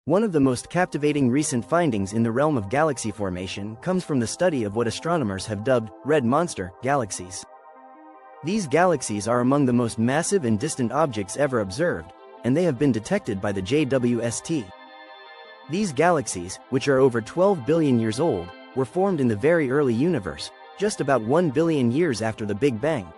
One of the most captivating recent findings in the realm of galaxy formation comes from the study of what astronomers have dubbed red monster galaxies. These galaxies are among the most massive and distant objects ever observed, and they have been detected by the JWST. These galaxies, which are over 12 billion years old, were formed in the very early universe, just about 1 billion years after the Big Bang.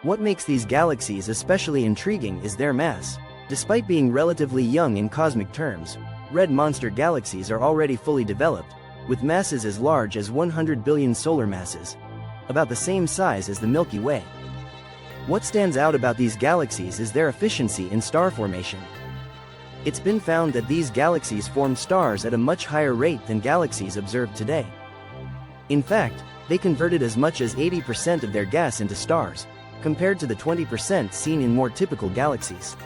What makes these galaxies especially intriguing is their mass. Despite being relatively young in cosmic terms, red monster galaxies are already fully developed, with masses as large as 100 billion solar masses, about the same size as the Milky Way. What stands out about these galaxies is their efficiency in star formation. It's been found that these galaxies form stars at a much higher rate than galaxies observed today. In fact, they converted as much as 80% of their gas into stars, compared to the 20% seen in more typical galaxies.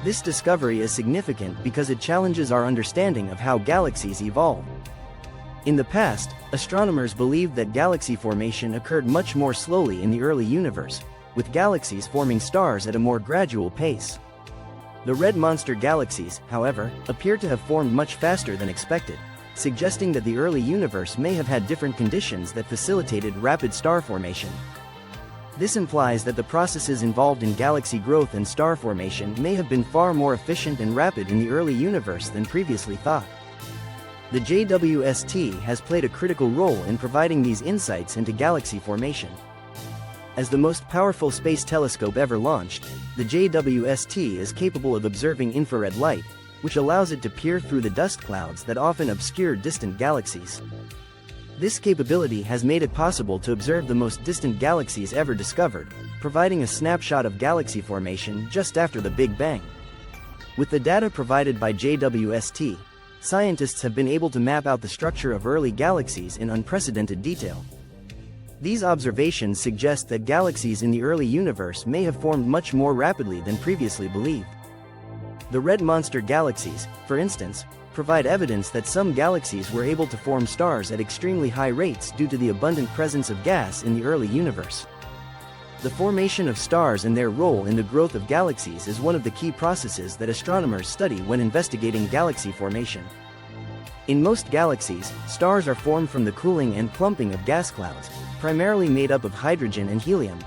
This discovery is significant because it challenges our understanding of how galaxies evolve. In the past, astronomers believed that galaxy formation occurred much more slowly in the early universe, with galaxies forming stars at a more gradual pace. The red monster galaxies, however, appear to have formed much faster than expected, suggesting that the early universe may have had different conditions that facilitated rapid star formation. This implies that the processes involved in galaxy growth and star formation may have been far more efficient and rapid in the early universe than previously thought. The JWST has played a critical role in providing these insights into galaxy formation. As the most powerful space telescope ever launched, the JWST is capable of observing infrared light, which allows it to peer through the dust clouds that often obscure distant galaxies. This capability has made it possible to observe the most distant galaxies ever discovered, providing a snapshot of galaxy formation just after the Big Bang. With the data provided by JWST, scientists have been able to map out the structure of early galaxies in unprecedented detail. These observations suggest that galaxies in the early universe may have formed much more rapidly than previously believed. The red monster galaxies, for instance, provide evidence that some galaxies were able to form stars at extremely high rates due to the abundant presence of gas in the early universe. The formation of stars and their role in the growth of galaxies is one of the key processes that astronomers study when investigating galaxy formation. In most galaxies, stars are formed from the cooling and clumping of gas clouds, primarily made up of hydrogen and helium.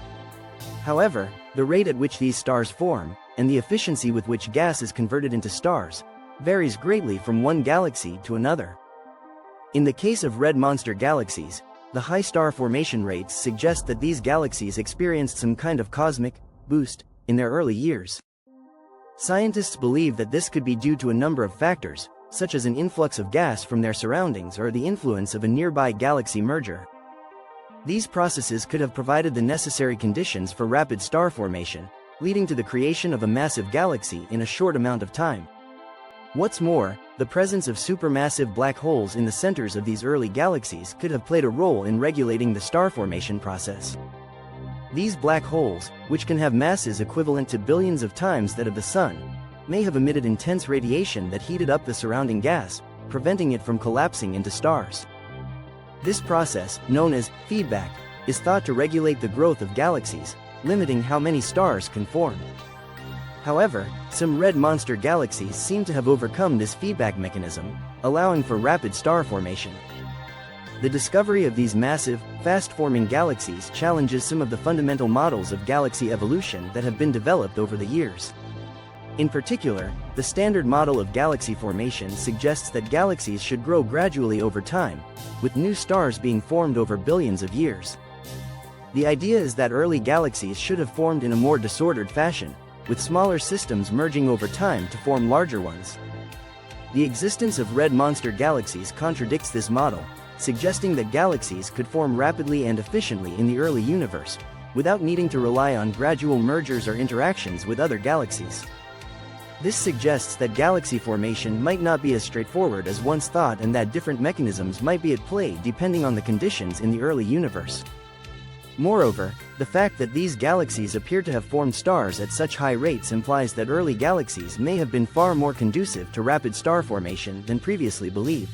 However, the rate at which these stars form, and the efficiency with which gas is converted into stars, varies greatly from one galaxy to another. In the case of red monster galaxies, the high star formation rates suggest that these galaxies experienced some kind of cosmic boost in their early years. Scientists believe that this could be due to a number of factors, such as an influx of gas from their surroundings or the influence of a nearby galaxy merger. These processes could have provided the necessary conditions for rapid star formation, leading to the creation of a massive galaxy in a short amount of time. What's more, the presence of supermassive black holes in the centers of these early galaxies could have played a role in regulating the star formation process. These black holes, which can have masses equivalent to billions of times that of the Sun, may have emitted intense radiation that heated up the surrounding gas, preventing it from collapsing into stars. This process, known as feedback, is thought to regulate the growth of galaxies, limiting how many stars can form. However, some red monster galaxies seem to have overcome this feedback mechanism, allowing for rapid star formation. The discovery of these massive, fast-forming galaxies challenges some of the fundamental models of galaxy evolution that have been developed over the years. In particular, the standard model of galaxy formation suggests that galaxies should grow gradually over time, with new stars being formed over billions of years. The idea is that early galaxies should have formed in a more disordered fashion, with smaller systems merging over time to form larger ones. The existence of red monster galaxies contradicts this model, suggesting that galaxies could form rapidly and efficiently in the early universe, without needing to rely on gradual mergers or interactions with other galaxies. This suggests that galaxy formation might not be as straightforward as once thought and that different mechanisms might be at play depending on the conditions in the early universe. Moreover, the fact that these galaxies appear to have formed stars at such high rates implies that early galaxies may have been far more conducive to rapid star formation than previously believed.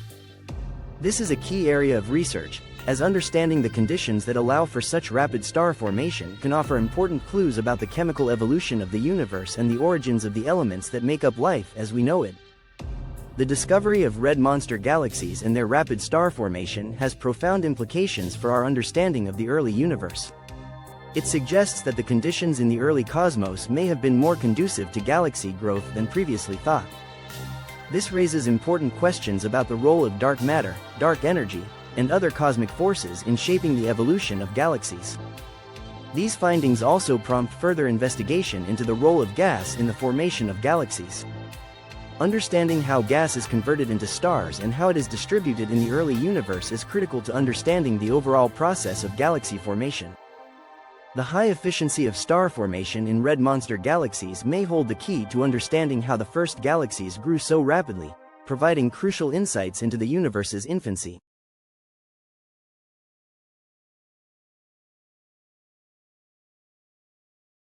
This is a key area of research, as understanding the conditions that allow for such rapid star formation can offer important clues about the chemical evolution of the universe and the origins of the elements that make up life as we know it. The discovery of red monster galaxies and their rapid star formation has profound implications for our understanding of the early universe. It suggests that the conditions in the early cosmos may have been more conducive to galaxy growth than previously thought. This raises important questions about the role of dark matter, dark energy, and other cosmic forces in shaping the evolution of galaxies. These findings also prompt further investigation into the role of gas in the formation of galaxies. Understanding how gas is converted into stars and how it is distributed in the early universe is critical to understanding the overall process of galaxy formation. The high efficiency of star formation in red monster galaxies may hold the key to understanding how the first galaxies grew so rapidly, providing crucial insights into the universe's infancy.